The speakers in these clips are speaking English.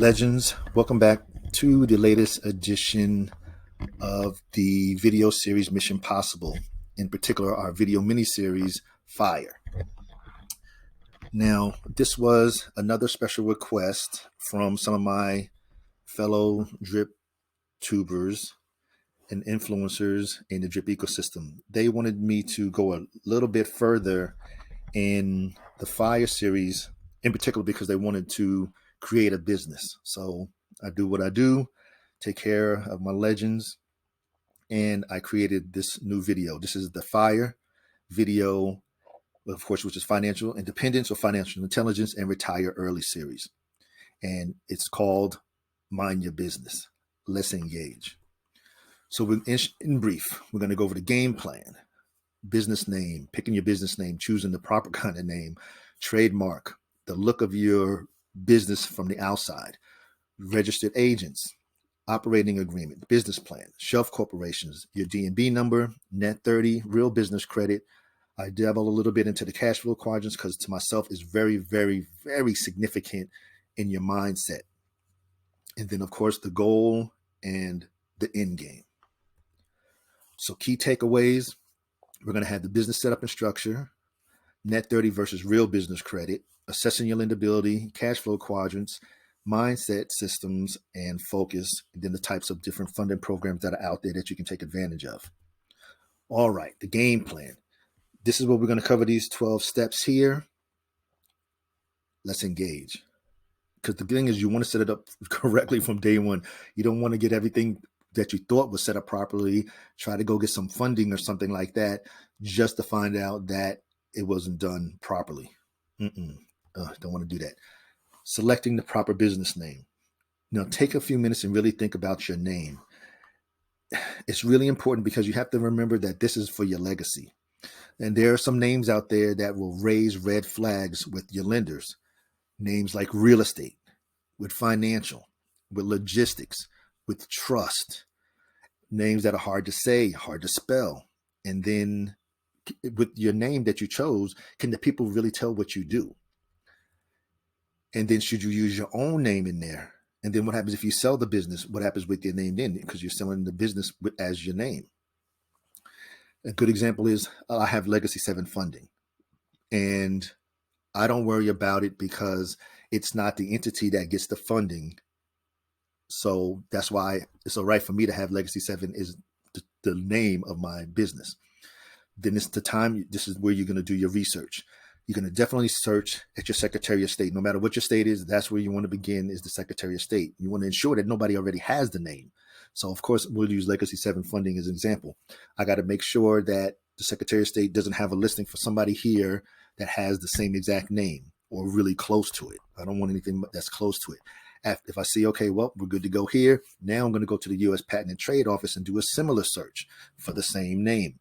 Legends, welcome back to the latest edition of the video series Mission Possible, in particular our video mini-series Fire. Now, this was another special request from some of my fellow drip tubers and influencers in the drip ecosystem. They wanted me to go a little bit further in the Fire series, in particular because they wanted to create a business. So I do what I do, take care of my legends, and I created this new video. This is the Fire video, of course, which is financial independence or financial intelligence and retire early series. And it's called Mind Your Business. Let's engage. So in brief, we're going to go over the game plan, business name, picking your business name, choosing the proper kind of name, trademark, the look of your business from the outside, registered agents, operating agreement, business plan, shelf corporations, your D&B number, net 30, real business credit. I dabble a little bit into the cash flow quadrants because to myself is very, very, very significant in your mindset. And then, of course, the goal and the end game. So key takeaways, we're going to have the business setup and structure, net 30 versus real business credit, assessing your lendability, cash flow quadrants, mindset systems, and focus, and then the types of different funding programs that are out there that you can take advantage of. All right, the game plan. This is what we're going to cover, these 12 steps here. Let's engage. Because the thing is, you want to set it up correctly from day one. You don't want to get everything that you thought was set up properly, try to go get some funding or something like that, just to find out that it wasn't done properly. Don't want to do that. Selecting the proper business name. Now, take a few minutes and really think about your name. It's really important because you have to remember that this is for your legacy. And there are some names out there that will raise red flags with your lenders. Names like real estate, with financial, with logistics, with trust. Names that are hard to say, hard to spell. And then with your name that you chose, can the people really tell what you do? And then should you use your own name in there? And then what happens if you sell the business? What happens with your name then? Because you're selling the business as your name. A good example is I have Legacy 7 funding. And I don't worry about it because it's not the entity that gets the funding. So that's why it's all right for me to have Legacy 7 is the name of my business. Then it's the time, this is where you're going to do your research. You're going to definitely search at your Secretary of State. No matter what your state is, that's where you want to begin, is the Secretary of State. You want to ensure that nobody already has the name. So, of course, we'll use Legacy 7 funding as an example. I got to make sure that the Secretary of State doesn't have a listing for somebody here that has the same exact name or really close to it. I don't want anything that's close to it. If I see, okay, well, we're good to go here. Now I'm going to go to the U.S. Patent and Trade Office and do a similar search for the same name.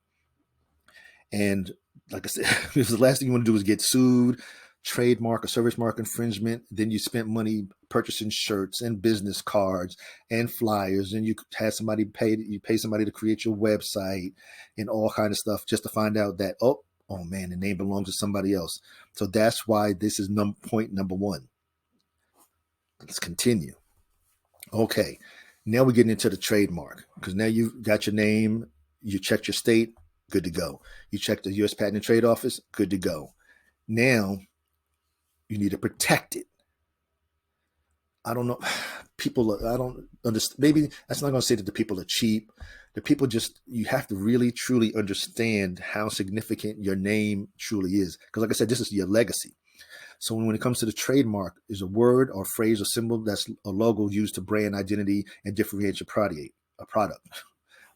And like I said, if the last thing you want to do is get sued, trademark or service mark infringement, then you spent money purchasing shirts and business cards and flyers, and you had somebody pay somebody to create your website and all kind of stuff just to find out that, oh man, the name belongs to somebody else. So that's why this is point number one. Let's continue. Okay, now we're getting into the trademark, because now you've got your name, you checked your state, good to go. You check the U.S. Patent and Trade Office, good to go. Now, you need to protect it. I don't know. I don't understand. Maybe that's not going to say that the people are cheap. The people you have to really, truly understand how significant your name truly is. Because like I said, this is your legacy. So when it comes to the trademark, is a word or phrase or symbol that's a logo used to brand identity and differentiate a product.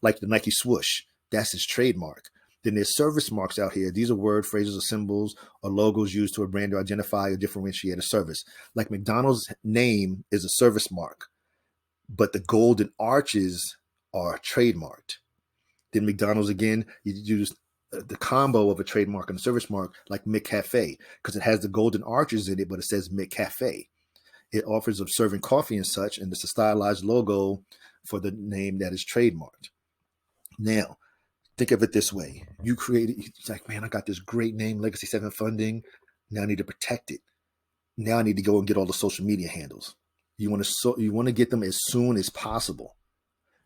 Like the Nike swoosh, that's its trademark. Then there's service marks out here. These are word, phrases, or symbols or logos used to a brand to identify or differentiate a service. Like McDonald's name is a service mark, but the golden arches are trademarked. Then McDonald's, again, you use the combo of a trademark and a service mark, like McCafe, because it has the golden arches in it, but it says McCafe. It offers of serving coffee and such, and it's a stylized logo for the name that is trademarked. Now, think of it this way. You created, it's like, man, I got this great name, Legacy 7 funding. Now I need to protect it. Now I need to go and get all the social media handles. You want to get them as soon as possible.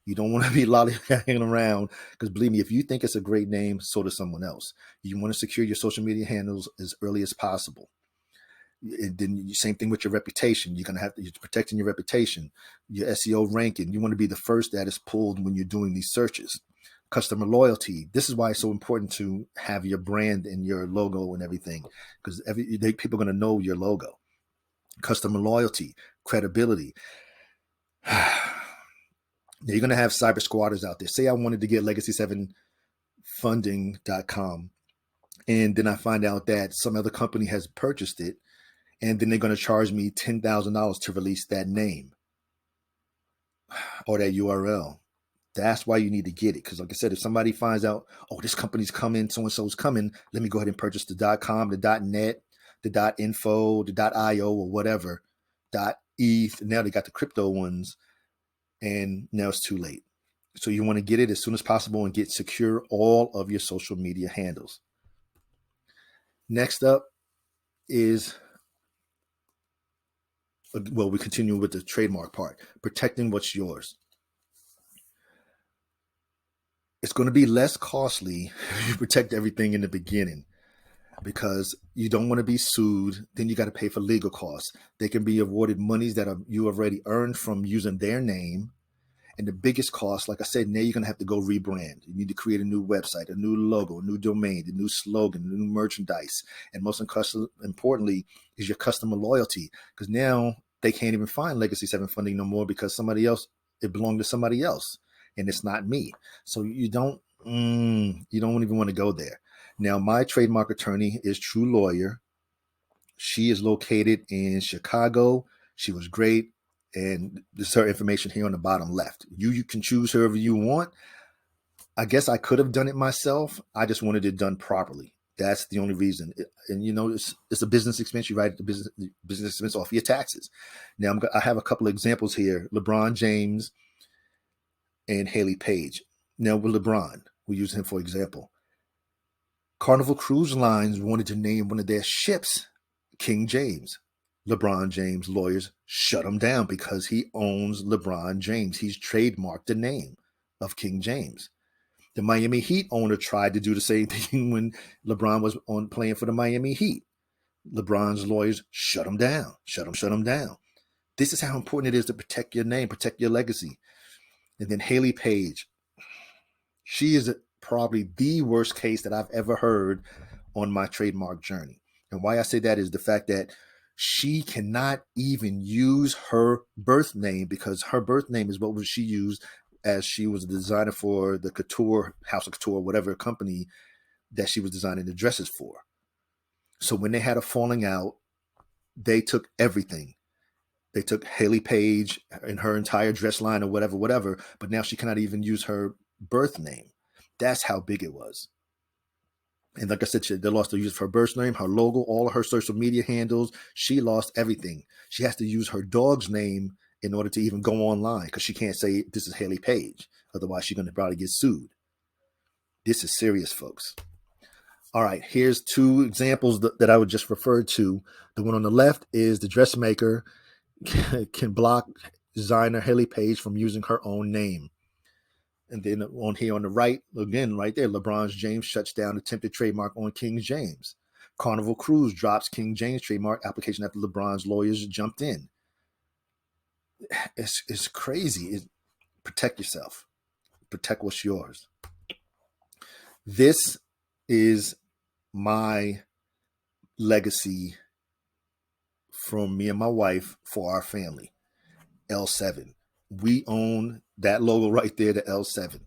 You don't want to be lollygagging around, because believe me, if you think it's a great name, so does someone else. You want to secure your social media handles as early as possible. And then same thing with your reputation. You're protecting your reputation, your SEO ranking. You want to be the first that is pulled when you're doing these searches. Customer loyalty. This is why it's so important to have your brand and your logo and everything, because people are going to know your logo. Customer loyalty, credibility. You're going to have cyber squatters out there. Say I wanted to get legacy7funding.com, and then I find out that some other company has purchased it, and then they're going to charge me $10,000 to release that name or that URL. That's why you need to get it. Because like I said, if somebody finds out, oh, this company's coming, so-and-so's coming, let me go ahead and purchase the .com, the .net, the .info, the .io, or whatever, .eth. Now they got the crypto ones, and now it's too late. So you want to get it as soon as possible and secure all of your social media handles. Next up is, well, we continue with the trademark part, protecting what's yours. It's going to be less costly if you protect everything in the beginning, because you don't want to be sued. Then you got to pay for legal costs. They can be awarded monies that you already earned from using their name. And the biggest cost, like I said, now you're going to have to go rebrand. You need to create a new website, a new logo, a new domain, a new slogan, a new merchandise. And most importantly is your customer loyalty, because now they can't even find Legacy 7 funding no more, because it belonged to somebody else, and it's not me. So you don't even want to go there. Now, my trademark attorney is True Lawyer. She is located in Chicago. She was great. And this is her information here on the bottom left. You can choose whoever you want. I guess I could have done it myself. I just wanted it done properly. That's the only reason. And it's a business expense. You write the business expense off your taxes. Now I have a couple of examples here. LeBron James and Haley Page. Now with LeBron, we use him for example. Carnival Cruise Lines wanted to name one of their ships King James. LeBron James lawyers shut him down because he owns LeBron James. He's trademarked the name of King James. The Miami Heat owner tried to do the same thing when LeBron was playing for the Miami Heat. LeBron's lawyers shut him down. Shut him down. This is how important it is to protect your name, protect your legacy. And then Haley Page. She is probably the worst case that I've ever heard on my trademark journey. And why I say that is the fact that she cannot even use her birth name, because her birth name is what she used as she was a designer for the Couture, House of Couture, whatever company that she was designing the dresses for. So when they had a falling out, they took everything. They took Haley Page and her entire dress line or whatever, but now she cannot even use her birth name. That's how big it was. And like I said, they lost the use of her birth name, her logo, all of her social media handles. She lost everything. She has to use her dog's name in order to even go online, because she can't say this is Haley Page. Otherwise, she's going to probably get sued. This is serious, folks. All right, here's two examples that I would just refer to. The one on the left is the dressmaker can block designer Haley Page from using her own name. And then on here on the right, again, right there, LeBron James shuts down attempted trademark on King James. Carnival Cruise drops King James trademark application after LeBron's lawyers jumped in. It's crazy. Protect yourself. Protect what's yours. This is my legacy from me and my wife for our family. L7. We own that logo right there, the L7.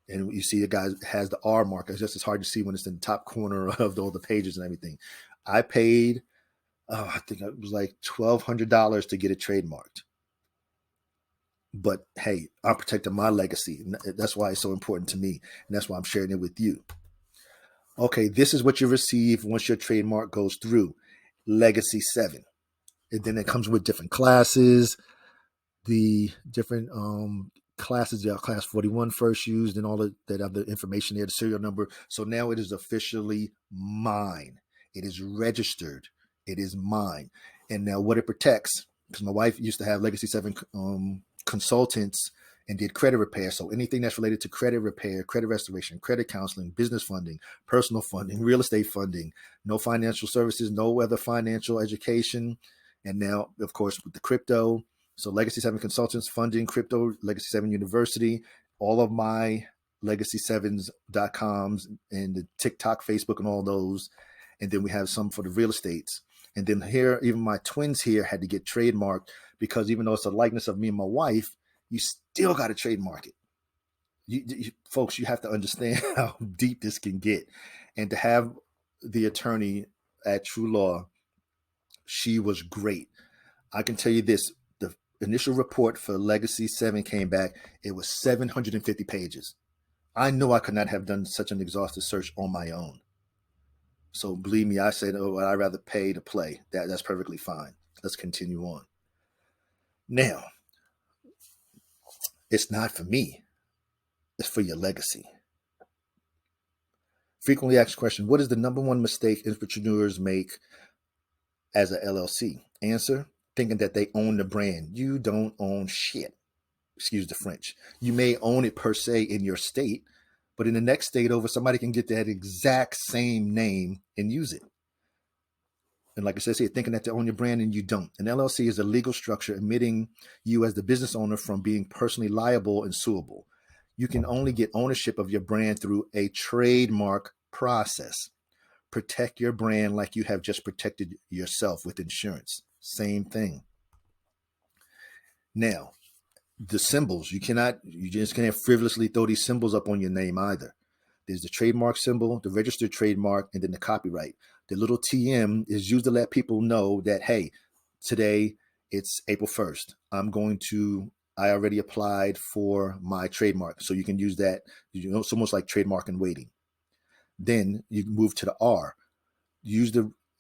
And you see the guy has the R mark. It's just as hard to see when it's in the top corner of all the pages and everything. I paid, I think it was like $1,200 to get it trademarked. But hey, I'm protecting my legacy. That's why it's so important to me. And that's why I'm sharing it with you. Okay, this is what you receive once your trademark goes through. Legacy 7. And then it comes with different classes, the different classes. There are class 41 first used, and all of that other information there, the serial number. So now it is officially mine. It is registered. It is mine. And now what it protects because my wife used to have Legacy 7 consultants and did credit repair. So anything that's related to credit repair, credit restoration, credit counseling, business funding, personal funding, real estate funding, no financial services, no other financial education. And now, of course, with the crypto. So Legacy 7 Consultants, funding, crypto, Legacy 7 University, all of my legacy7s.coms and the TikTok, Facebook, and all those. And then we have some for the real estates. And then here, even my twins here had to get trademarked because even though it's a likeness of me and my wife, you still got to trademark it. Folks, you have to understand how deep this can get. And to have the attorney at True Law, she was great. I can tell you this, the initial report for Legacy 7 came back. It was 750 pages. I know I could not have done such an exhaustive search on my own. So believe me, I said, oh, I'd rather pay to play. That's perfectly fine. Let's continue on. Now, it's not for me. It's for your legacy. Frequently asked question, what is the number one mistake entrepreneurs make as a LLC? Answer, thinking that they own the brand. You don't own shit. Excuse the French. You may own it per se in your state, but in the next state over, somebody can get that exact same name and use it. And like I said, thinking that they own your brand and you don't. An LLC is a legal structure admitting you as the business owner from being personally liable and suable. You can only get ownership of your brand through a trademark process. Protect your brand like you have just protected yourself with insurance. Same thing. Now, the symbols, you just can't frivolously throw these symbols up on your name either. There's the trademark symbol, the registered trademark, and then the copyright. The little TM is used to let people know that, hey, today it's April 1st. I already applied for my trademark. So you can use that. It's almost like trademark and waiting. Then you move to the R. Use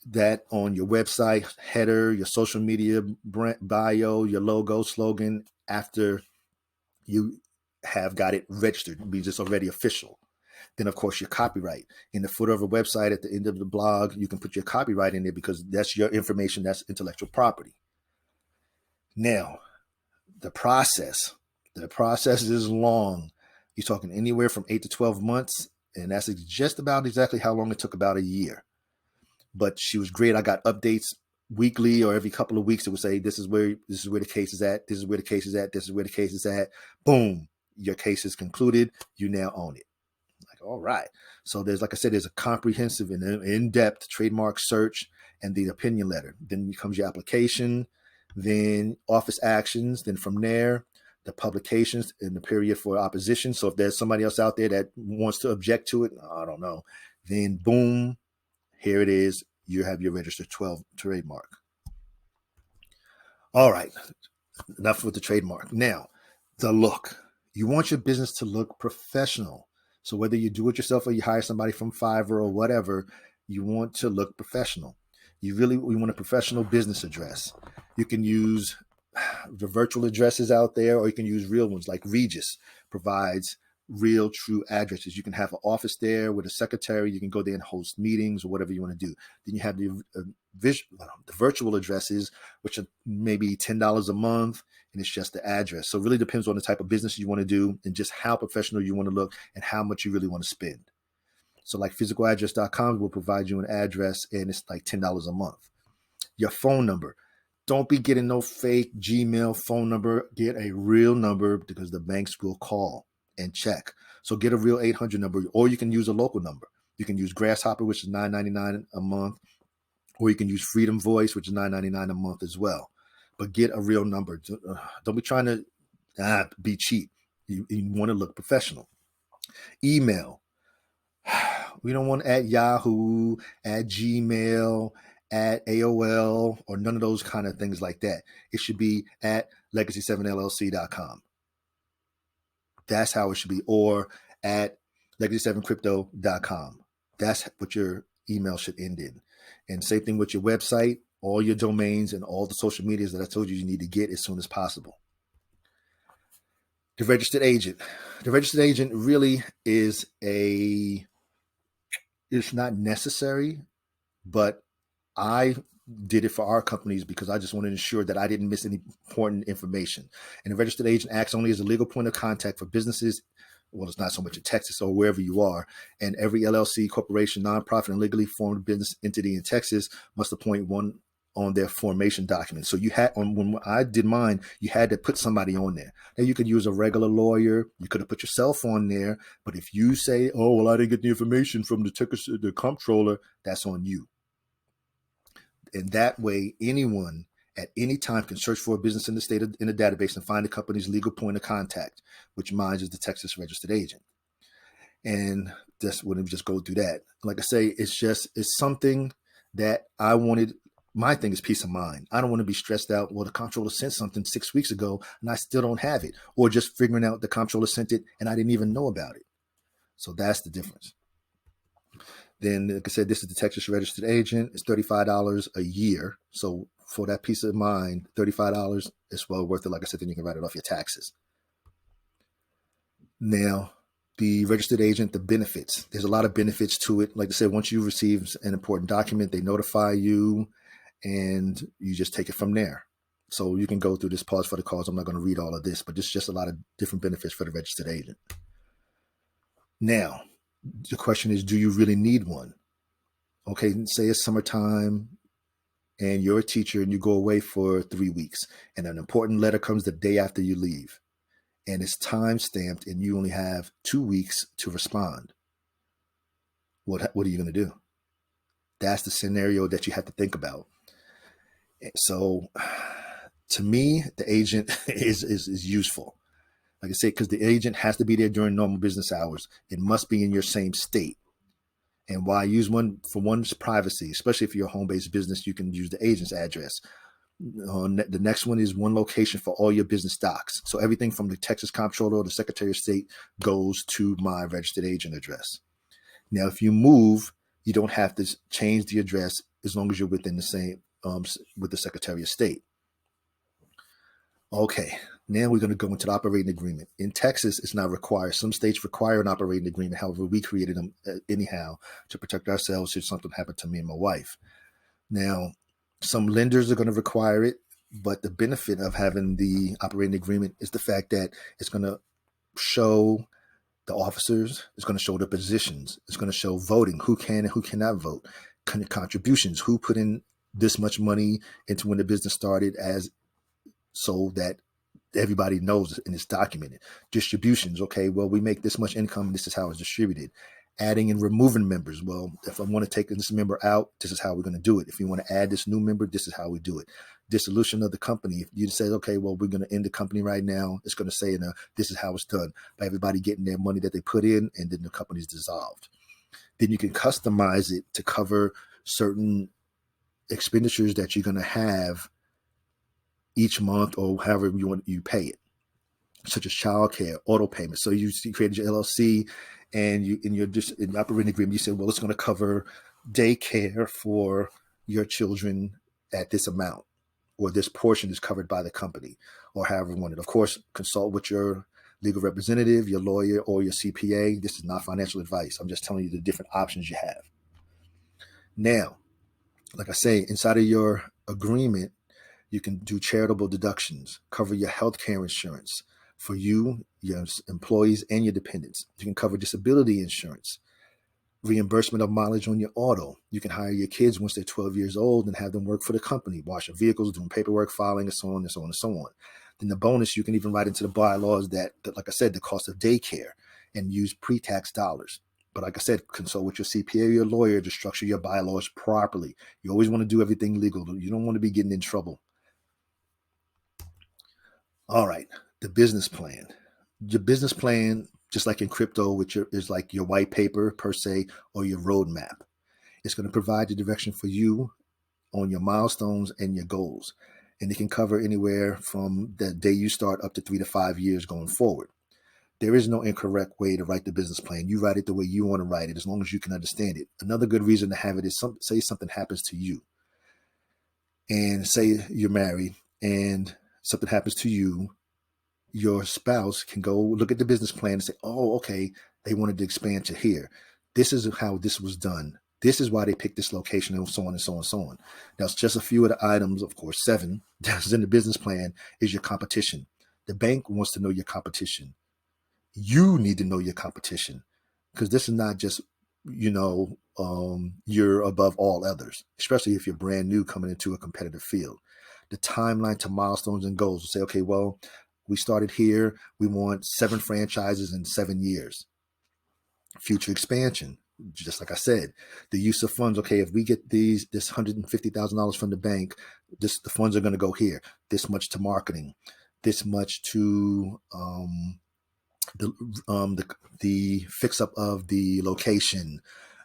that on your website, header, your social media bio, your logo, slogan, after you have got it registered. It means it's already official. Then, of course, your copyright. In the footer of a website, at the end of the blog, you can put your copyright in there because that's your information, that's intellectual property. Now, the process is long. You're talking anywhere from 8 to 12 months, and that's just about exactly how long it took, about a year. But she was great. I got updates weekly or every couple of weeks. It would say, this is where the case is at. This is where the case is at. This is where the case is at. Boom. Your case is concluded. You now own it. Like, all right. So there's a comprehensive and in-depth trademark search and the opinion letter. Then becomes your application, then office actions. Then from there, the publications in the period for opposition. So if there's somebody else out there that wants to object to it, I don't know. Then boom, here it is. You have your registered 12 trademark. All right. Enough with the trademark. Now, the look. You want your business to look professional. So whether you do it yourself or you hire somebody from Fiverr or whatever, you want to look professional. You want a professional business address. You can use the virtual addresses out there, or you can use real ones. Like Regis provides real, true addresses. You can have an office there with a secretary. You can go there and host meetings or whatever you want to do. Then you have the virtual addresses, which are maybe $10 a month, and it's just the address. So it really depends on the type of business you want to do and just how professional you want to look and how much you really want to spend. So like physicaladdress.com will provide you an address, and it's like $10 a month. Your phone number. Don't be getting no fake Gmail phone number. Get a real number because the banks will call and check. So get a real 800 number, or you can use a local number. You can use Grasshopper, which is $9.99 a month, or you can use Freedom Voice, which is $9.99 a month as well. But get a real number. Don't be trying to be cheap. You want to look professional. Email. We don't want at Yahoo, at Gmail, at AOL, or none of those kind of things like that. It should be at legacy7llc.com. That's how it should be, or at legacy7crypto.com. That's what your email should end in. And same thing with your website, all your domains, and all the social medias that I told you need to get as soon as possible. The registered agent. The registered agent really is it's not necessary, but I did it for our companies because I just wanted to ensure that I didn't miss any important information. And the registered agent acts only as a legal point of contact for businesses. Well, it's not so much in Texas or wherever you are. And every LLC, corporation, nonprofit, and legally formed business entity in Texas must appoint one on their formation document. So you had when I did mine, you had to put somebody on there. Now you could use a regular lawyer. You could have put yourself on there. But if you say, "Oh, well, I didn't get the information from the comptroller," that's on you. And that way, anyone at any time can search for a business in the state in a database and find the company's legal point of contact, which mine is the Texas registered agent. And just wouldn't just go through that. Like I say, it's something that I wanted. My thing is peace of mind. I don't want to be stressed out. Well, the comptroller sent something 6 weeks ago and I still don't have it, or just figuring out the comptroller sent it and I didn't even know about it. So that's the difference. Then, like I said, this is the Texas registered agent. It's $35 a year. So for that peace of mind, $35 is well worth it. Like I said, then you can write it off your taxes. Now, the registered agent, the benefits. There's a lot of benefits to it. Like I said, once you receive an important document, they notify you and you just take it from there. So you can go through this, pause for the cause. I'm not going to read all of this, but there's just a lot of different benefits for the registered agent. Now, the question is, do you really need one? Okay, say it's summertime and you're a teacher and you go away for 3 weeks and an important letter comes the day after you leave and it's time stamped and you only have 2 weeks to respond. What are you going to do? That's the scenario that you have to think about. So to me, the agent is useful. Like I say, because the agent has to be there during normal business hours. It must be in your same state. And why use one for one's privacy, especially if you're a home-based business, you can use the agent's address. The next one is one location for all your business docs. So everything from the Texas Comptroller or the Secretary of State goes to my registered agent address. Now, if you move, you don't have to change the address as long as you're within the same with the Secretary of State. Okay, now we're going to go into the operating agreement. In Texas, it's not required. Some states require an operating agreement. However, we created them anyhow to protect ourselves should something happen to me and my wife. Now, some lenders are going to require it, but the benefit of having the operating agreement is the fact that it's going to show the officers, it's going to show the positions, it's going to show voting, who can and who cannot vote, contributions, who put in this much money into when the business started, as so that everybody knows and it's documented. Distributions, okay, well, we make this much income and this is how it's distributed. Adding and removing members. Well, if I want to take this member out, this is how we're going to do it. If you want to add this new member, this is how we do it. Dissolution of the company. If you say, okay, well, we're going to end the company right now, it's going to say, this is how it's done, by everybody getting their money that they put in, and then the company's dissolved. Then you can customize it to cover certain expenditures that you're going to have each month or however you pay it, such as childcare, auto payments. So you created your LLC and in your operating agreement, you said, well, it's going to cover daycare for your children at this amount, or this portion is covered by the company, or however you want it. Of course, consult with your legal representative, your lawyer, or your CPA. This is not financial advice. I'm just telling you the different options you have. Now, like I say, inside of your agreement, you can do charitable deductions, cover your healthcare insurance for you, your employees, and your dependents. You can cover disability insurance, reimbursement of mileage on your auto. You can hire your kids once they're 12 years old and have them work for the company, wash your vehicles, doing paperwork, filing, and so on and so on and so on. Then the bonus, you can even write into the bylaws that, like I said, the cost of daycare, and use pre-tax dollars. But like I said, consult with your CPA or your lawyer to structure your bylaws properly. You always want to do everything legal. You don't want to be getting in trouble. All right, the business plan. Your business plan, just like in crypto, which is like your white paper per se, or your roadmap. It's going to provide the direction for you on your milestones and your goals. And it can cover anywhere from the day you start up to 3 to 5 years going forward. There is no incorrect way to write the business plan. You write it the way you want to write it, as long as you can understand it. Another good reason to have it is say something happens to you, and say you're married and something happens to you, your spouse can go look at the business plan and say, oh, okay, they wanted to expand to here. This is how this was done. This is why they picked this location, and so on and so on and so on. Now, it's just a few of the items, of course, 7 that's in the business plan is your competition. The bank wants to know your competition. You need to know your competition, because this is not just, you're above all others, especially if you're brand new coming into a competitive field. The timeline to milestones and goals will say, okay, well, we started here. We want 7 franchises in 7 years. Future expansion, just like I said, the use of funds. Okay, if we get this $150,000 from the bank, the funds are going to go here. This much to marketing, this much to the fix up of the location.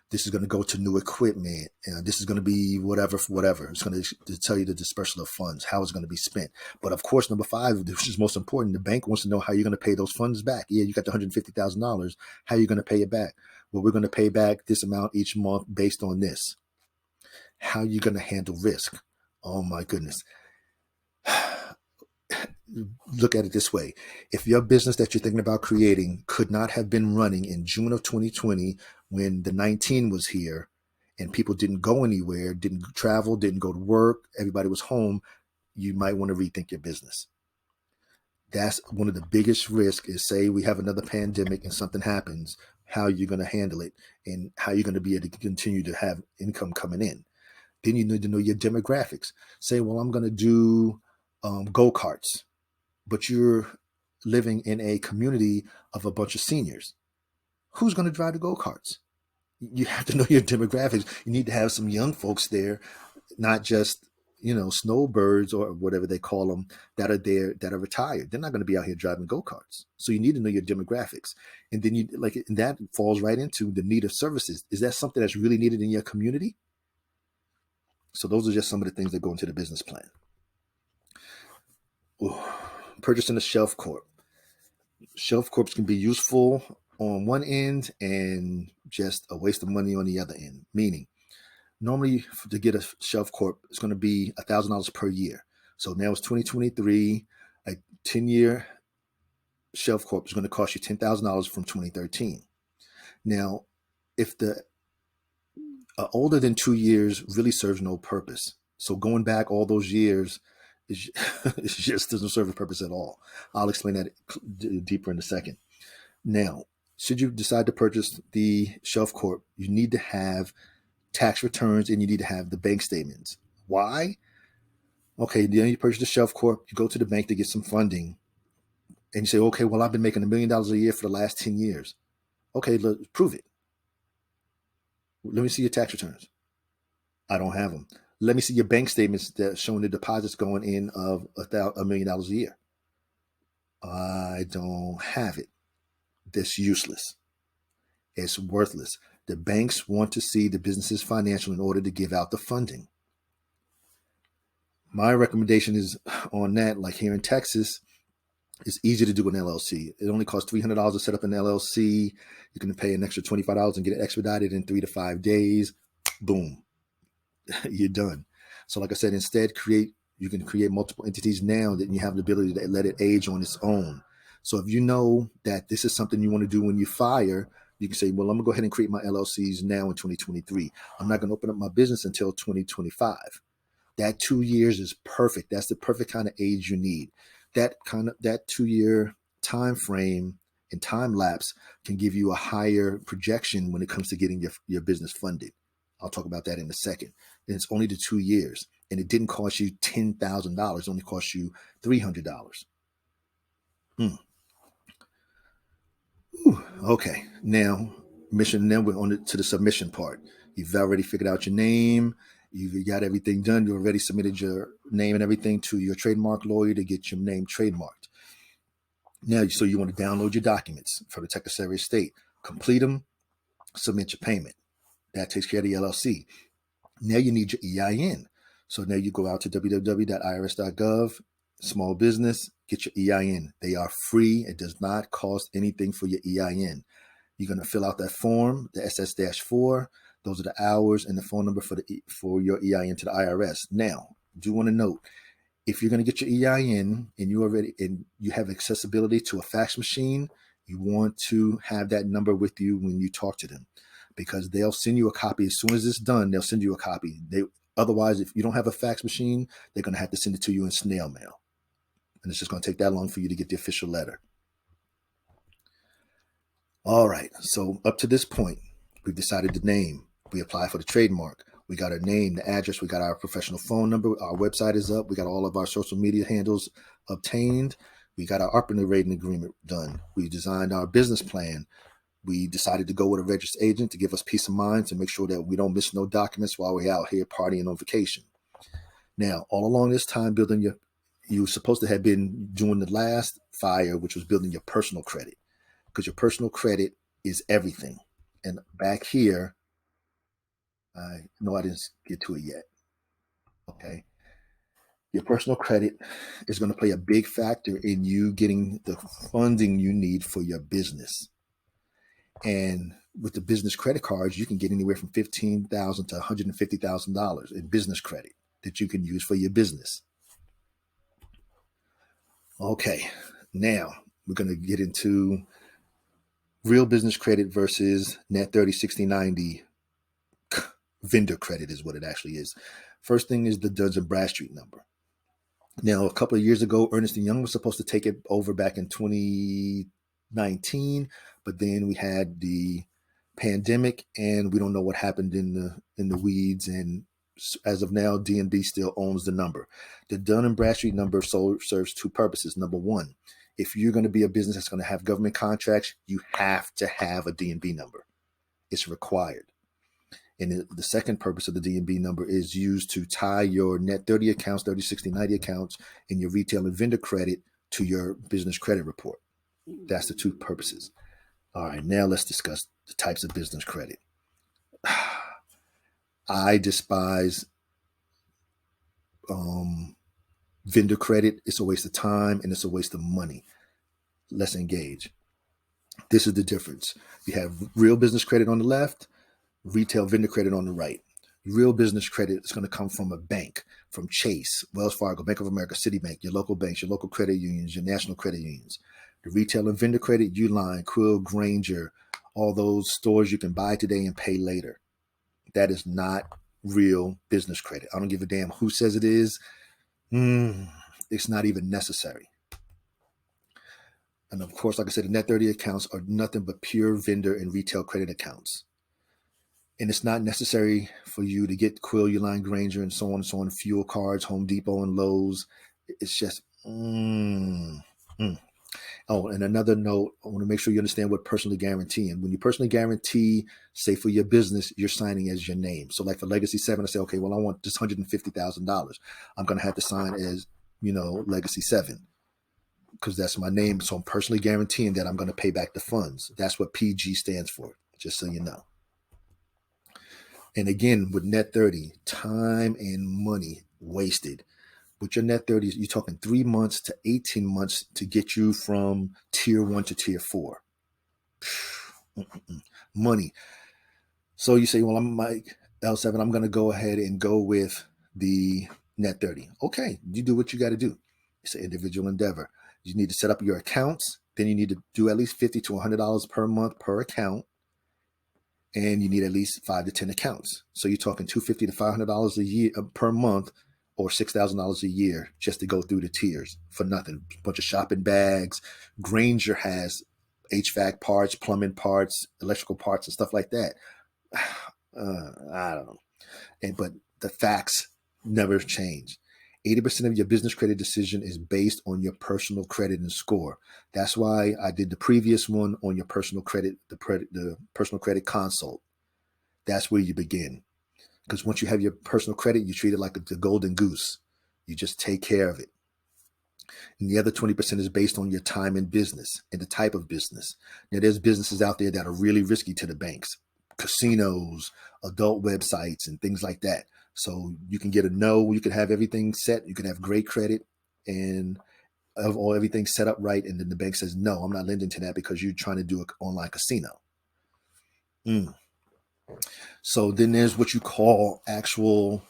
This is going to go to new equipment. This is going to be whatever. It's going to tell you the dispersal of funds, how it's going to be spent. But of course, number 5, which is most important, the bank wants to know how you're going to pay those funds back. Yeah, you got the $150,000. How are you going to pay it back? Well, we're going to pay back this amount each month based on this. How are you going to handle risk? Oh my goodness. Look at it this way. If your business that you're thinking about creating could not have been running in June of 2020 when the 19 was here and people didn't go anywhere, didn't travel, didn't go to work, everybody was home, you might want to rethink your business. That's one of the biggest risks is, say we have another pandemic and something happens, how you're going to handle it and how you're going to be able to continue to have income coming in. Then you need to know your demographics. Say, well, I'm going to do go-karts, but you're living in a community of a bunch of seniors. Who's going to drive the go-karts? You have to know your demographics. You need to have some young folks there, not just, snowbirds or whatever they call them that are there, that are retired. They're not going to be out here driving go-karts. So you need to know your demographics. And then and that falls right into the need of services. Is that something that's really needed in your community? So those are just some of the things that go into the business plan. Ooh. Purchasing a shelf corp. Shelf corps can be useful on one end and just a waste of money on the other end. Meaning, normally to get a shelf corp, it's going to be $1,000 per year. So now it's 2023. A 10-year shelf corp is going to cost you $10,000 from 2013. Now, if the older than 2 years really serves no purpose. So going back all those years, it just doesn't serve a purpose at all. I'll explain that deeper in a second. Now, should you decide to purchase the shelf corp, you need to have tax returns and you need to have the bank statements. Why? Okay, then you purchase the shelf corp, you go to the bank to get some funding, and you say, okay, well, I've been making $1 million a year for the last 10 years. Okay, prove it. Let me see your tax returns. I don't have them. Let me see your bank statements that showing the deposits going in of $1 million a year. I don't have it. That's useless. It's worthless. The banks want to see the business's financial in order to give out the funding. My recommendation is on that, like here in Texas, it's easy to do an LLC. It only costs $300 to set up an LLC. You can pay an extra $25 and get it expedited in 3 to 5 days. Boom. You're done. So like I said, instead you can create multiple entities now that you have the ability to let it age on its own. So if you know that this is something you want to do when you fire, you can say, well, I'm gonna go ahead and create my LLCs now in 2023. I'm not gonna open up my business until 2025. That 2 years is perfect. That's the perfect kind of age you need. That 2-year time frame and time lapse can give you a higher projection when it comes to getting your business funded. I'll talk about that in a second. And it's only the 2 years. And it didn't cost you $10,000. It only cost you $300. Okay. Now, then we're on to the submission part. You've already figured out your name. You got everything done. You already submitted your name and everything to your trademark lawyer to get your name trademarked. Now, so you want to download your documents from the Secretary of State, complete them, submit your payment. That takes care of the LLC. Now you need your EIN. So now you go out to www.irs.gov, small business, get your EIN. They are free. It does not cost anything for your EIN. You're going to fill out that form, the SS-4. Those are the hours and the phone number for your EIN to the IRS. Now, do want to note, if you're going to get your EIN and you have accessibility to a fax machine, you want to have that number with you when you talk to them. because they'll send you a copy. As soon as it's done, they'll send you a copy. Otherwise, if you don't have a fax machine, they're going to have to send it to you in snail mail. And it's just going to take that long for you to get the official letter. All right, so up to this point, we've decided the name. We apply for the trademark. We got our name, the address, we got our professional phone number, our website is up, we got all of our social media handles obtained, we got our operating agreement done, we designed our business plan, we decided to go with a registered agent to give us peace of mind, to make sure that we don't miss no documents while we're out here partying on vacation. Now, all along this time, you're supposed to have been doing the last fire, which was building your personal credit, because your personal credit is everything. And back here, I know I didn't get to it yet. Okay. Your personal credit is going to play a big factor in you getting the funding you need for your business. And with the business credit cards, you can get anywhere from $15,000 to $150,000 in business credit that you can use for your business. Okay. Now we're going to get into real business credit versus net 30, 60, 90 vendor credit is what it actually is. First thing is the Dun & Bradstreet number. Now, a couple of years ago, Ernst & Young was supposed to take it over back in 2019, but then we had the pandemic, and we don't know what happened in the weeds. And as of now, DNB still owns the number. The Dun & Bradstreet number serves two purposes. Number one, if you're going to be a business that's going to have government contracts, you have to have a DNB number. It's required. And the second purpose of the DNB number is used to tie your net 30 accounts, 30, 60, 90 accounts, and your retail and vendor credit to your business credit report. That's the two purposes. All right, now let's discuss the types of business credit. I despise vendor credit. It's a waste of time and it's a waste of money. Let's engage. This is the difference. You have real business credit on the left, retail vendor credit on the right. Real business credit is going to come from a bank, from Chase, Wells Fargo, Bank of America, Citibank, your local banks, your local credit unions, your national credit unions. The retail and vendor credit, Uline, Quill, Granger, all those stores you can buy today and pay later. That is not real business credit. I don't give a damn who says it is. It's not even necessary. And of course, like I said, the net 30 accounts are nothing but pure vendor and retail credit accounts. And it's not necessary for you to get Quill, Uline, Granger, and so on, fuel cards, Home Depot and Lowe's. It's just, Oh, and another note, I want to make sure you understand what personally guaranteeing. When you personally guarantee, say for your business, you're signing as your name. So like for Legacy 7, I say, okay, well, I want just $150,000. I'm going to have to sign as, Legacy 7, because that's my name. So I'm personally guaranteeing that I'm going to pay back the funds. That's what PG stands for, just so you know. And again, with net 30, time and money wasted. With your net 30, you're talking 3 months to 18 months to get you from tier 1 to tier 4. Money. So you say, well, I'm Mike L7. I'm going to go ahead and go with the net 30. Okay, you do what you got to do. It's an individual endeavor. You need to set up your accounts. Then you need to do at least $50 to $100 per month per account. And you need at least 5 to 10 accounts. So you're talking $250 to $500 a year per month, or $6,000 a year just to go through the tiers for nothing. A bunch of shopping bags. Granger has HVAC parts, plumbing parts, electrical parts, and stuff like that. I don't know. But the facts never change. 80% of your business credit decision is based on your personal credit and score. That's why I did the previous one on your personal credit, the personal credit consult. That's where you begin. Because once you have your personal credit, you treat it like the golden goose. You just take care of it. And the other 20% is based on your time in business and the type of business. Now, there's businesses out there that are really risky to the banks. Casinos, adult websites, and things like that. So you can get a no. You can have everything set. You can have great credit and have everything set up right. And then the bank says, no, I'm not lending to that because you're trying to do an online casino. So then there's what you call actual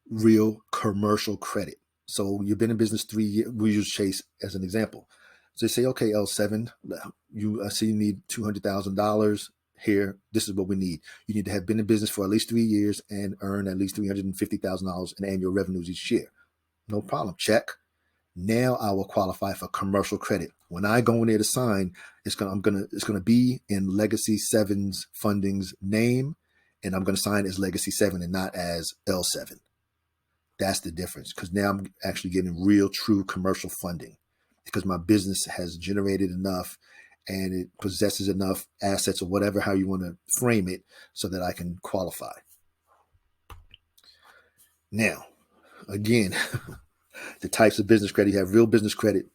real commercial credit. So you've been in business 3 years. We use Chase as an example. So they say, okay, L7, I see you need $200,000. here, this is what we need. You need to have been in business for at least 3 years and earn at least $350,000 in annual revenues each year. No problem. Check. Now I will qualify for commercial credit. When I go in there to sign, it's gonna be in Legacy 7's funding's name, and I'm gonna sign as Legacy 7 and not as L7. That's the difference, because now I'm actually getting real, true commercial funding because my business has generated enough and it possesses enough assets or whatever, how you want to frame it, so that I can qualify. Now, again, the types of business credit. You have real business credit.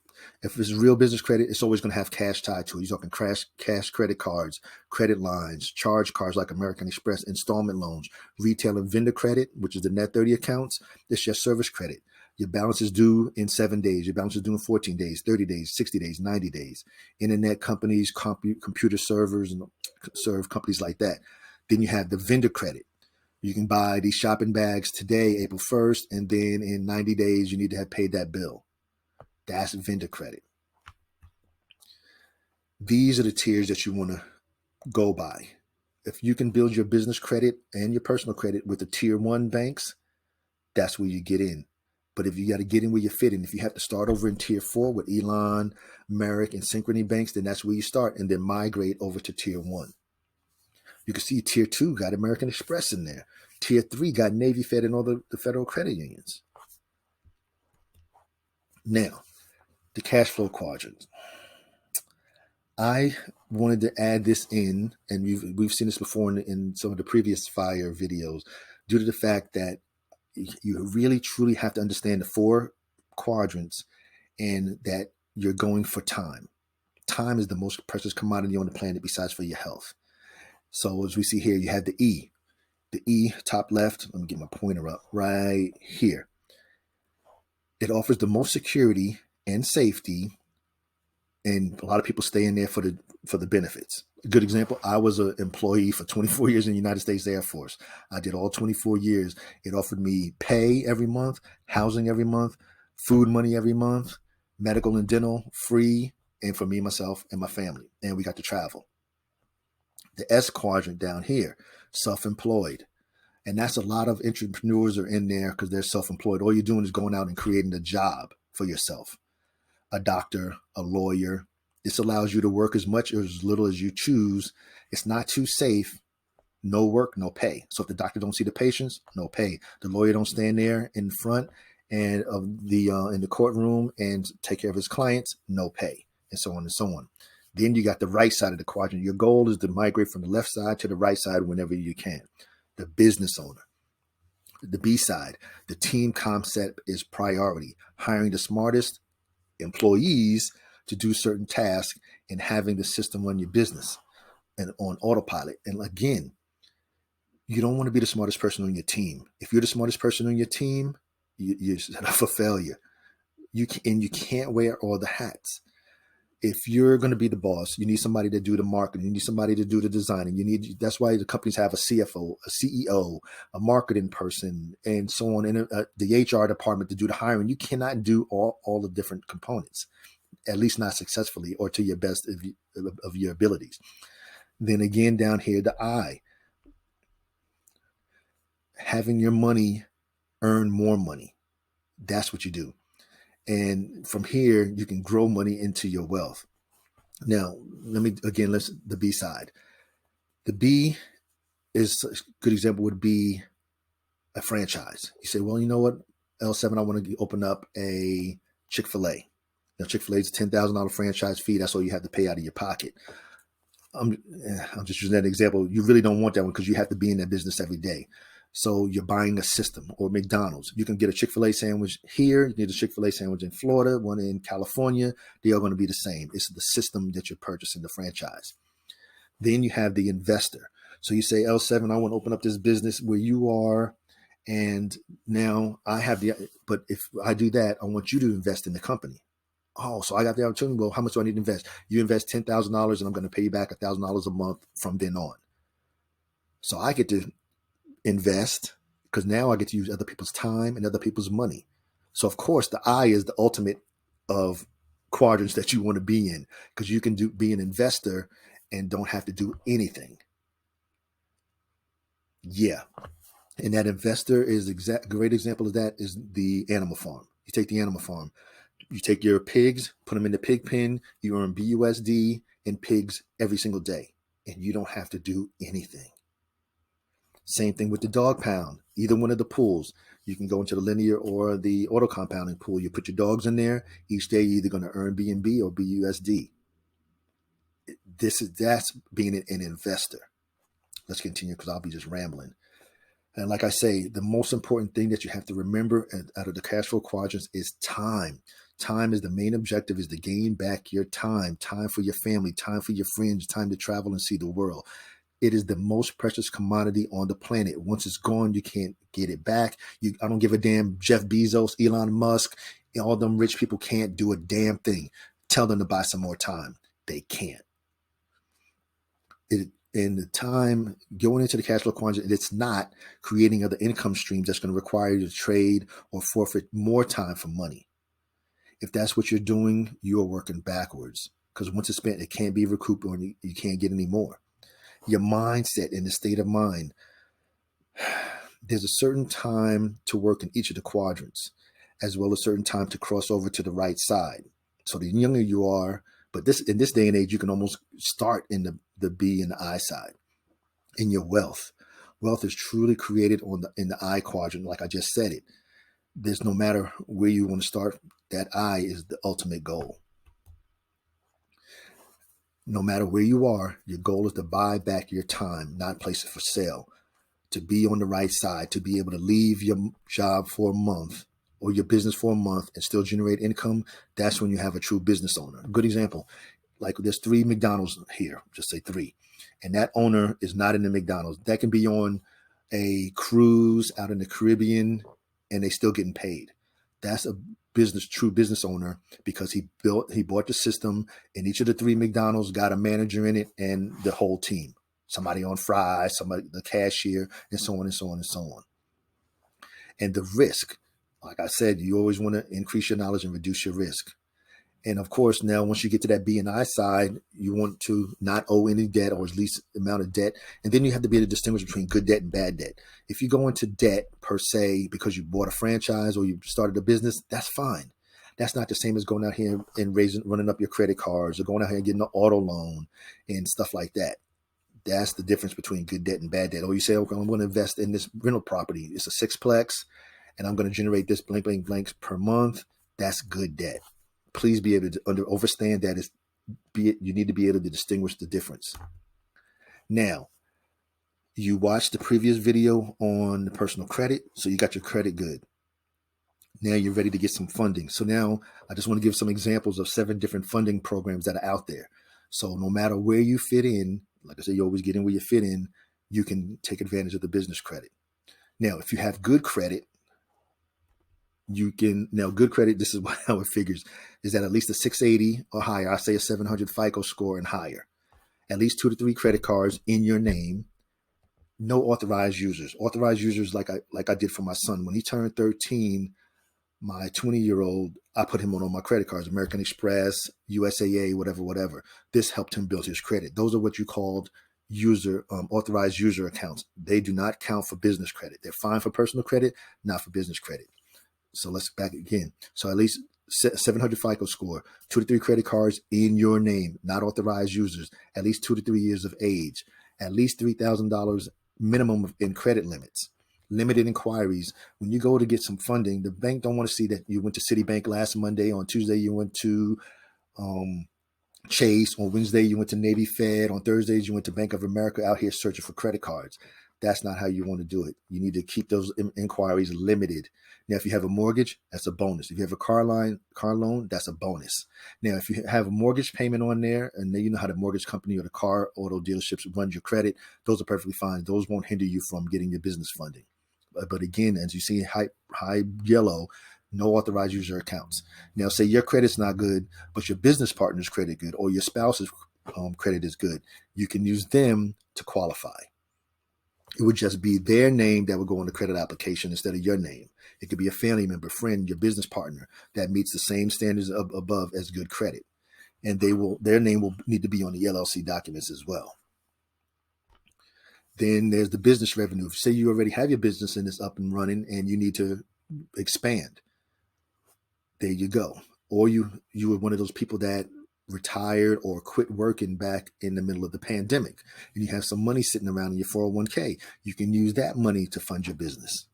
If it's real business credit, it's always going to have cash tied to it. You're talking cash credit cards, credit lines, charge cards like American Express, installment loans, retail and vendor credit, which is the net 30 accounts. It's your service credit. Your balance is due in 7 days. Your balance is due in 14 days, 30 days, 60 days, 90 days. Internet companies, computer servers, and serve companies like that. Then you have the vendor credit. You can buy these shopping bags today, April 1st, and then in 90 days, you need to have paid that bill. That's vendor credit. These are the tiers that you want to go by. If you can build your business credit and your personal credit with the tier 1 banks, that's where you get in. But if you got to get in where you fit in, if you have to start over in tier 4 with Elon, Merrick, and Synchrony banks, then that's where you start and then migrate over to tier 1. You can see tier 2 got American Express in there. Tier 3 got Navy Fed and all the federal credit unions. Now, the cash flow quadrant. I wanted to add this in, and we've seen this before in some of the previous FIRE videos, due to the fact that you really truly have to understand the 4 quadrants and that you're going for time. Time is the most precious commodity on the planet besides for your health. So as we see here, you have the E. The E, top left, let me get my pointer up, right here. It offers the most security and safety, and a lot of people stay in there for the benefits. A good example, I was an employee for 24 years in the United States Air Force. I did all 24 years. It offered me pay every month, housing every month, food money every month, medical and dental free, and for me, myself, and my family. And we got to travel. The S quadrant down here, self-employed. And that's a lot of entrepreneurs are in there because they're self-employed. All you're doing is going out and creating a job for yourself. A doctor, a lawyer. This allows you to work as much or as little as you choose. It's not too safe. No work, no pay. So if the doctor don't see the patients, no pay. The lawyer don't stand there in front and of the in the courtroom and take care of his clients, no pay, and so on and so on. Then you got the right side of the quadrant. Your goal is to migrate from the left side to the right side whenever you can. The business owner. The B side, the team concept is priority. Hiring the smartest employees to do certain tasks and having the system run your business and on autopilot. And again, you don't want to be the smartest person on your team. If you're the smartest person on your team, you're set up for failure. You can't wear all the hats. If you're going to be the boss, you need somebody to do the marketing. You need somebody to do the designing. That's why the companies have a CFO, a CEO, a marketing person, and so on, and the HR department to do the hiring. You cannot do all the different components, at least not successfully or to your best of your abilities. Then again, down here, the I, having your money earn more money. That's what you do. And from here, you can grow money into your wealth. Now, let's the B side. The B is a good example would be a franchise. You say, well, you know what, L7, I want to open up a Chick-fil-A. Now, Chick-fil-A is a $10,000 franchise fee. That's all you have to pay out of your pocket. I'm just using that example. You really don't want that one because you have to be in that business every day. So you're buying a system. Or McDonald's. You can get a Chick-fil-A sandwich here. You can get a Chick-fil-A sandwich in Florida, one in California. They are going to be the same. It's the system that you're purchasing, the franchise. Then you have the investor. So you say, L7, I want to open up this business where you are. And now I have but if I do that, I want you to invest in the company. Oh, so I got the opportunity. Well, how much do I need to invest? You invest $10,000 and I'm going to pay you back $1,000 a month from then on. So I get to invest because now I get to use other people's time and other people's money. So of course the I is the ultimate of quadrants that you want to be in because you can be an investor and don't have to do anything. Yeah. And that investor is great example of that is the animal farm. You take the animal farm, you take your pigs, put them in the pig pen, you earn BUSD and pigs every single day, and you don't have to do anything. Same thing with the dog pound, either one of the pools. You can go into the linear or the auto compounding pool. You put your dogs in there. Each day, you're either going to earn BNB or BUSD. That's being an investor. Let's continue because I'll be just rambling. And like I say, the most important thing that you have to remember out of the cash flow quadrants is time. Time is the main objective, is to gain back your time, time for your family, time for your friends, time to travel and see the world. It is the most precious commodity on the planet. Once it's gone, you can't get it back. I don't give a damn. Jeff Bezos, Elon Musk, all them rich people can't do a damn thing. Tell them to buy some more time. They can't. In the time going into the cash flow quadrant, it's not creating other income streams that's going to require you to trade or forfeit more time for money. If that's what you're doing, you are working backwards, because once it's spent, it can't be recouped or you can't get any more. Your mindset and the state of mind. There's a certain time to work in each of the quadrants, as well as a certain time to cross over to the right side. So the younger you are, but in this day and age, you can almost start in the B and the I side. In your wealth, wealth is truly created in the I quadrant, like I just said it. There's no matter where you want to start, that I is the ultimate goal. No matter where you are, your goal is to buy back your time, not place it for sale. To be on the right side, to be able to leave your job for a month or your business for a month and still generate income. That's when you have a true business owner. Good example, like there's 3 McDonald's here, just say 3, and that owner is not in the McDonald's. That can be on a cruise out in the Caribbean and they still getting paid. That's a true business owner, because he bought the system, and each of the 3 McDonald's got a manager in it and the whole team. Somebody on fries, somebody, the cashier, and so on and so on and so on. And the risk, like I said, you always want to increase your knowledge and reduce your risk. And of course, now once you get to that B and I side, you want to not owe any debt, or at least amount of debt. And then you have to be able to distinguish between good debt and bad debt. If you go into debt per se because you bought a franchise or you started a business, that's fine. That's not the same as going out here and running up your credit cards or going out here and getting an auto loan and stuff like that. That's the difference between good debt and bad debt. Or you say, okay, I'm going to invest in this rental property. It's a 6-plex, and I'm going to generate this blank, blank, blanks per month. That's good debt. Please be able to understand that. You need to be able to distinguish the difference. Now, you watched the previous video on the personal credit, so you got your credit good. Now you're ready to get some funding. So now I just want to give some examples of 7 different funding programs that are out there. So no matter where you fit in, like I said, you always get in where you fit in, you can take advantage of the business credit. Now, if you have good credit, good credit, this is how it figures, is that at least a 680 or higher, I say a 700 FICO score and higher, at least 2 to 3 credit cards in your name, no authorized users. Authorized users, like I did for my son. When he turned 13, my 20-year-old, I put him on all my credit cards, American Express, USAA, whatever. This helped him build his credit. Those are what you called authorized user accounts. They do not count for business credit. They're fine for personal credit, not for business credit. So let's back again. So at least 700 FICO score, 2 to 3 credit cards in your name, not authorized users, at least 2 to 3 years of age, at least $3,000 minimum in credit limits. Limited inquiries. When you go to get some funding, the bank don't want to see that you went to Citibank last Monday. On Tuesday, you went to Chase. On Wednesday, you went to Navy Fed. On Thursdays, you went to Bank of America, out here searching for credit cards. That's not how you want to do it. You need to keep those inquiries limited. Now, if you have a mortgage, that's a bonus. If you have a car loan, that's a bonus. Now, if you have a mortgage payment on there, and then you know how the mortgage company or the car auto dealerships run your credit, those are perfectly fine. Those won't hinder you from getting your business funding. But again, as you see, high yellow, no authorized user accounts. Now, say your credit's not good, but your business partner's credit good, or your spouse's credit is good. You can use them to qualify. It would just be their name that would go on the credit application instead of your name. It could be a family member, friend, your business partner that meets the same standards above as good credit. And their name will need to be on the LLC documents as well. Then there's the business revenue. Say you already have your business and it's up and running and you need to expand. There you go. Or you were one of those people that retired or quit working back in the middle of the pandemic, and you have some money sitting around in your 401k. You can use that money to fund your business.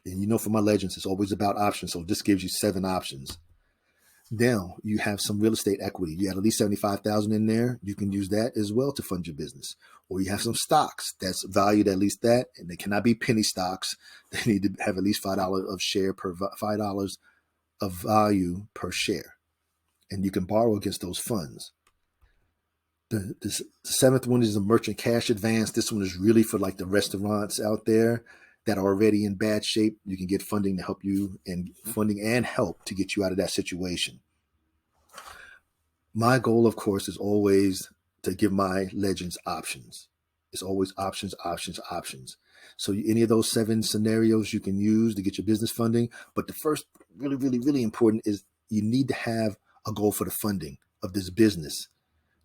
And you know, for my legends, it's always about options. So this gives you 7 options. Now you have some real estate equity. You have at least 75,000 in there. You can use that as well to fund your business. Or you have some stocks that's valued at least that, and they cannot be penny stocks. They need to have at least $5 of share per $5 of value per share, and you can borrow against those funds. The 7th one is a merchant cash advance. This one is really for like the restaurants out there that are already in bad shape. You can get funding to help you, and funding and help to get you out of that situation. My goal, of course, is always to give my legends options. It's always options, options, options. So any of those 7 scenarios you can use to get your business funding. But the first really, really, really important is you need to have a goal for the funding of this business.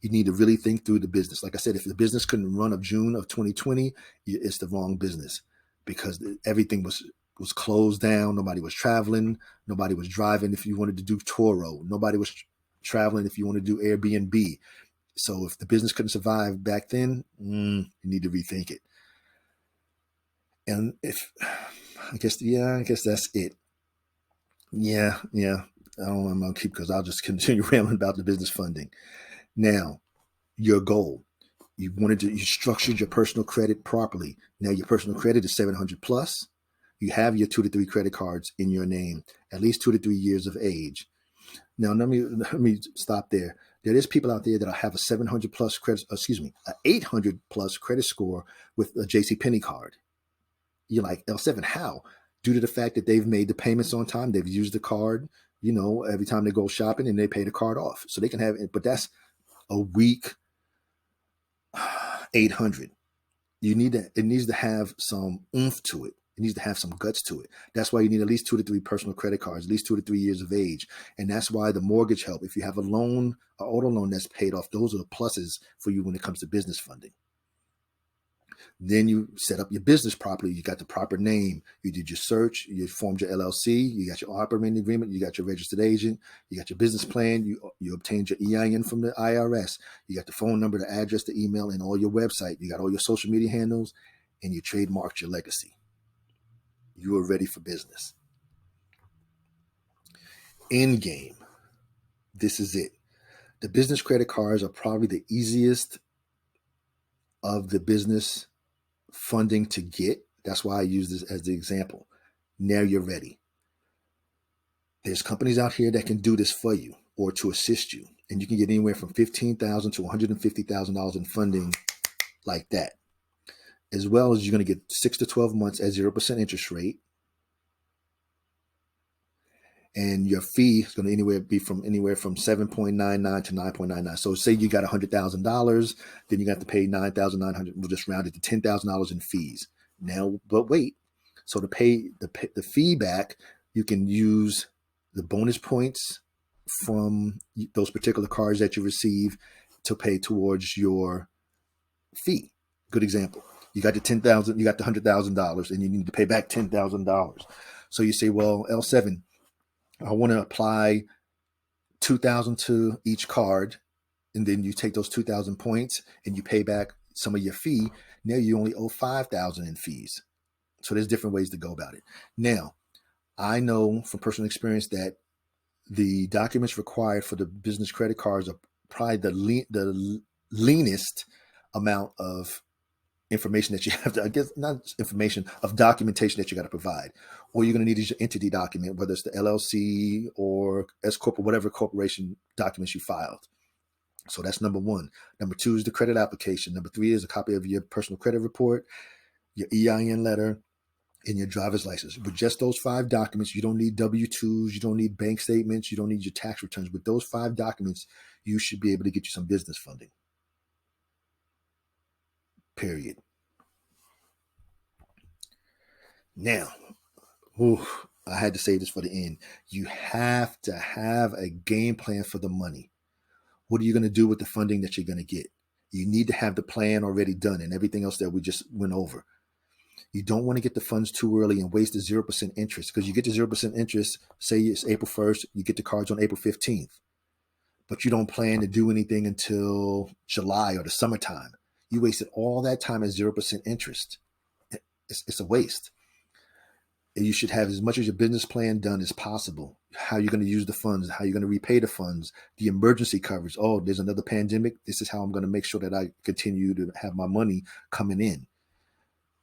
You need to really think through the business. Like I said, if the business couldn't run of June of 2020, it's the wrong business, because everything was closed down. Nobody was traveling. Nobody was driving if you wanted to do Turo. Nobody was traveling if you want to do Airbnb. So if the business couldn't survive back then, you need to rethink it. And I guess that's it. Yeah. I don't know, I'm going to keep, because I'll just continue rambling about the business funding. Now, your goal. You structured your personal credit properly. Now your personal credit is 700 plus. You have your 2 to 3 credit cards in your name, at least 2 to 3 years of age. Now, let me stop there. There is people out there that have a 700 plus credit, an 800 plus credit score with a JCPenney card. You're like, L7, how? Due to the fact that they've made the payments on time, they've used the card, every time they go shopping, and they pay the card off. So they can have it, but that's a weak 800. It needs to have some oomph to it. It needs to have some guts to it. That's why you need at least 2 to 3 personal credit cards, at least 2 to 3 years of age. And that's why the mortgage help, if you have a loan, an auto loan that's paid off, those are the pluses for you when it comes to business funding. Then you set up your business properly. You got the proper name. You did your search. You formed your LLC. You got your operating agreement. You got your registered agent. You got your business plan. You obtained your EIN from the IRS. You got the phone number, the address, the email, and all your website. You got all your social media handles, and you trademarked your legacy. You are ready for business. ENDGAME. This is it. The business credit cards are probably the easiest of the business funding to get. That's why I use this as the example. Now you're ready. There's companies out here that can do this for you or to assist you, and you can get anywhere from $15,000 to $150,000 in funding like that. As well as you're going to get 6 to 12 months at 0% interest rate. And your fee is going to be from anywhere from 7.99 to 9.99. So say you got $100,000, then you got to pay $9,900. We'll just round it to $10,000 in fees. Now, but wait. So to pay the fee back, you can use the bonus points from those particular cards that you receive to pay towards your fee. Good example. You got the $10,000, you got the $100,000, and you need to pay back $10,000. So you say, well, L7, I want to apply 2,000 to each card, and then you take those 2,000 points and you pay back some of your fee. Now you only owe 5,000 in fees. So there's different ways to go about it. Now, I know from personal experience that the documents required for the business credit cards are probably the leanest amount of information that you have to, I guess, not information, of documentation that you got to provide. All you're going to need is your entity document, whether it's the LLC or S Corp or whatever corporation documents you filed. So that's number 1. Number 2 is the credit application. Number 3 is a copy of your personal credit report, your EIN letter, and your driver's license. With just those 5 documents, you don't need W-2s, you don't need bank statements, you don't need your tax returns. With those 5 documents, you should be able to get you some business funding. Period. Now, I had to say this for the end. You have to have a game plan for the money. What are you going to do with the funding that you're going to get? You need to have the plan already done and everything else that we just went over. You don't want to get the funds too early and waste the 0% interest, because you get the 0% interest, say it's April 1st, you get the cards on April 15th, but you don't plan to do anything until July or the summertime. You wasted all that time at 0% interest. It's a waste. You should have as much of your business plan done as possible. How you're going to use the funds, how you're going to repay the funds, the emergency coverage. Oh, there's another pandemic. This is how I'm going to make sure that I continue to have my money coming in.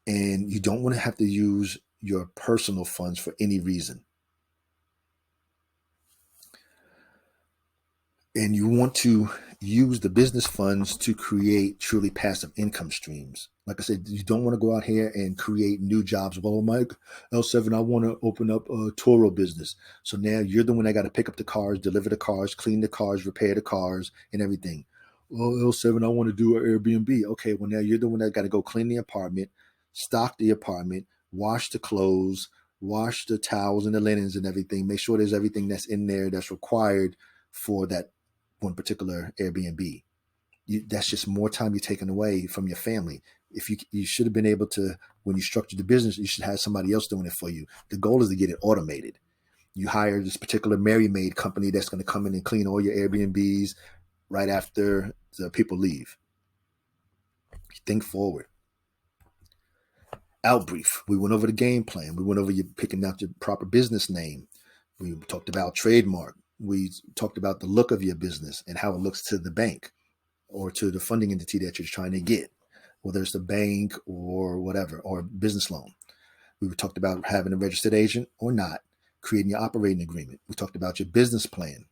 And you don't want to have to use your personal funds for any reason. And you want to use the business funds to create truly passive income streams. Like I said, you don't want to go out here and create new jobs. Well, Mike, L7, I want to open up a Toro business. So now you're the one that got to pick up the cars, deliver the cars, clean the cars, repair the cars, and everything. Well, L7, I want to do an Airbnb. Okay, well, now you're the one that got to go clean the apartment, stock the apartment, wash the clothes, wash the towels and the linens and everything. Make sure there's everything that's in there that's required for that one particular Airbnb. That's just more time you're taking away from your family. If you should have been able to, when you structured the business, you should have somebody else doing it for you. The goal is to get it automated. You hire this particular Mary Maid company that's going to come in and clean all your Airbnbs right after the people leave. Think forward. INBRIEF. We went over the game plan. We went over you picking out your proper business name. We talked about trademark. We talked about the look of your business and how it looks to the bank or to the funding entity that you're trying to get, whether it's the bank or whatever, or business loan. We talked about having a registered agent or not, creating your operating agreement. We talked about your business plan.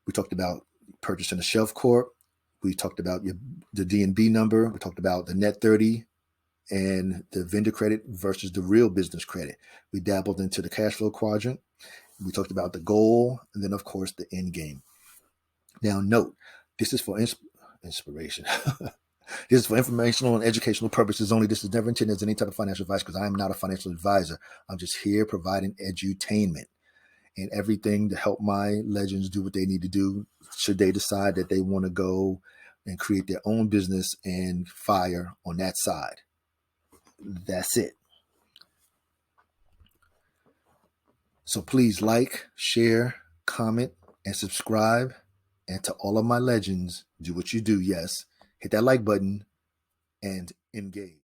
We talked about purchasing a shelf corp. We talked about the DNB number. We talked about the net 30 and the vendor credit versus the real business credit. We dabbled into the cash flow quadrant. We talked about the goal, and then, of course, the end game. Now, note, this is for inspiration. This is for informational and educational purposes only. This is never intended as any type of financial advice, because I am not a financial advisor. I'm just here providing edutainment and everything to help my legends do what they need to do should they decide that they want to go and create their own business and fire on that side. That's it. So please like, share, comment, and subscribe. And to all of my legends, do what you do. Yes, hit that like button and engage.